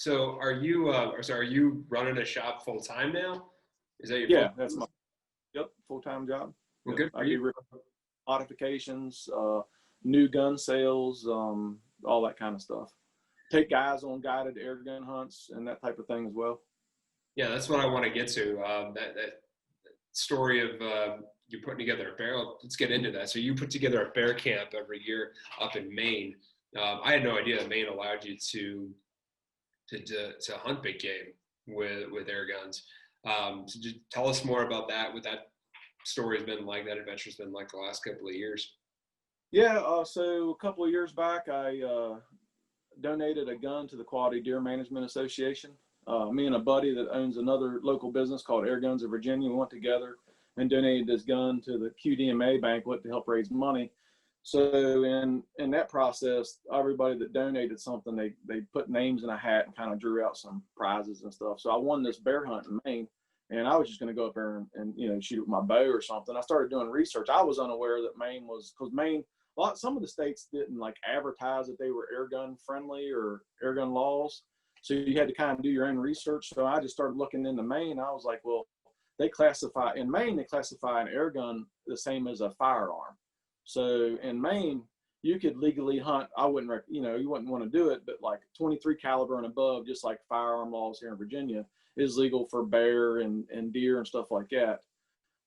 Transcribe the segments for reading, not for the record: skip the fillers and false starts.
So are you running a shop full time now? Is that your Yeah, full? that's my full-time job. Well, Yep. good I for do you. modifications, new gun sales, all that kind of stuff. Take guys on guided air gun hunts and that type of thing as well. Yeah, that's what I want to get to. That story of you putting together a bear. Let's get into that. So you put together a bear camp every year up in Maine. I had no idea that Maine allowed you to hunt big game with air guns. So just tell us more about that. What that story's been like. That adventure's been like the last couple of years. Yeah, so a couple of years back, I donated a gun to the Quality Deer Management Association. Me and a buddy that owns another local business called Air Guns of Virginia went together and donated this gun to the QDMA banquet to help raise money. So in that process, everybody that donated something, they put names in a hat and kind of drew out some prizes and stuff. So I won this bear hunt in Maine, and I was just going to go up there and shoot with my bow or something. I started doing research. I was unaware that Maine was, because Maine, some of the states didn't like advertise that they were air gun friendly or air gun laws. So you had to kind of do your own research. So I just started looking into Maine. I was like, well, in Maine, they classify an air gun the same as a firearm. So in Maine, you could legally hunt. I wouldn't, you wouldn't want to do it, but like 23 caliber and above, just like firearm laws here in Virginia, is legal for bear and deer and stuff like that.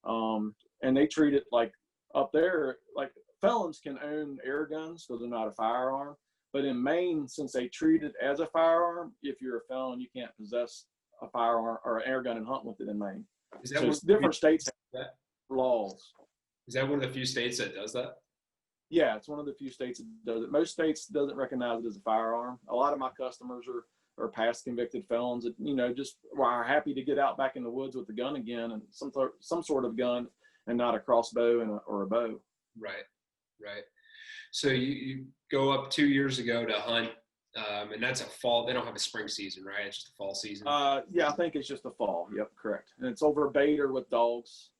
And they treat it like up there, like felons can own air guns because they're not a firearm. But in Maine, since they treat it as a firearm, if you're a felon, you can't possess a firearm or an air gun and hunt with it in Maine. So it's different states have laws. Is that one of the few states that does that? Yeah, it's one of the few states that does it. Most states doesn't recognize it as a firearm. A lot of my customers are past convicted felons that, just are happy to get out back in the woods with a gun again, and some sort of gun, and not a crossbow or a bow. Right. So you go up 2 years ago to hunt, and that's a fall. They don't have a spring season, right? It's just a fall season. Yeah, I think it's just a fall. Yep, correct. And it's over a bait or with dogs.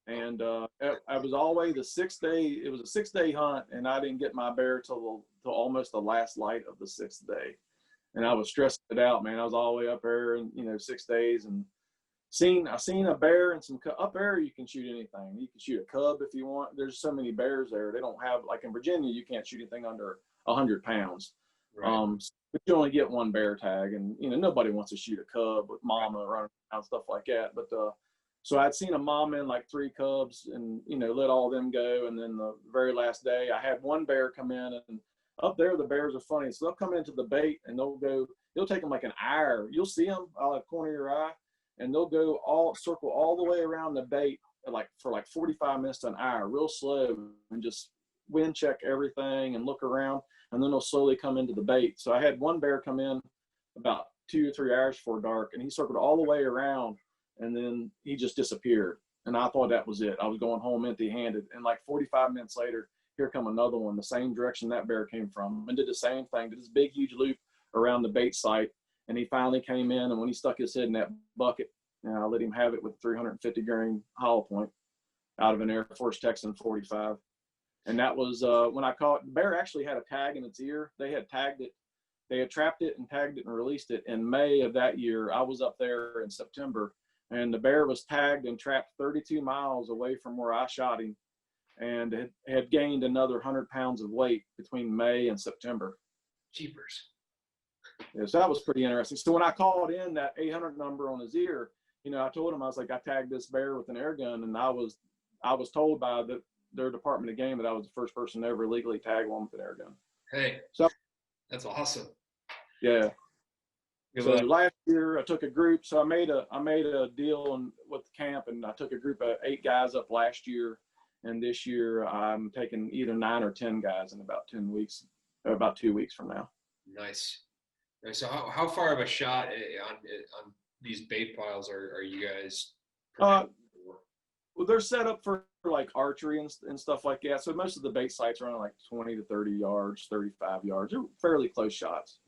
And I was always the 6th day. It was a 6-day hunt, and I didn't get my bear till almost the last light of the 6th day. And I was stressing it out, man. I was all the way up there, and 6 days, and I seen a bear and up there. You can shoot anything. You can shoot a cub if you want. There's so many bears there. They don't have, like in Virginia, you can't shoot anything under 100 pounds. Right. But you only get one bear tag, and nobody wants to shoot a cub with mama running around, stuff like that. But so I'd seen a mama and like 3 cubs, and let all of them go. And then the very last day, I had one bear come in, and up there the bears are funny. So they'll come into the bait, and they'll take them like an hour. You'll see them out of the corner of your eye, and they'll circle all the way around the bait for 45 minutes to an hour, real slow, and just wind check everything and look around, and then they'll slowly come into the bait. So I had one bear come in about 2 or 3 hours before dark, and he circled all the way around, and then he just disappeared. And I thought that was it. I was going home empty-handed, and like 45 minutes later, here come another one, the same direction that bear came from, and did the same thing, did this big, huge loop around the bait site. And he finally came in, and when he stuck his head in that bucket, I let him have it with 350 grain hollow point out of an Air Force Texan 45. And that was when I caught. The bear actually had a tag in its ear. They had tagged it. They had trapped it and tagged it and released it in May of that year. I was up there in September, and the bear was tagged and trapped 32 miles away from where I shot him, and had gained another 100 pounds of weight between May and September. Jeepers. Yeah, so that was pretty interesting. So when I called in that 800 number on his ear, I told him, I was like, I tagged this bear with an air gun, and I was told by their Department of Game that I was the first person to ever legally tag one with an air gun. Hey, so that's awesome. Yeah. So last year I took a group. So I made a deal with the camp, and I took a group of 8 guys up last year, and this year I'm taking either 9 or 10 guys in about 10 weeks, or about 2 weeks from now. Nice. So how far of a shot on these bait piles are you guys? Well, they're set up for like archery and stuff like that. So most of the bait sites are on like 20 to 30 yards, 35 yards. They're fairly close shots.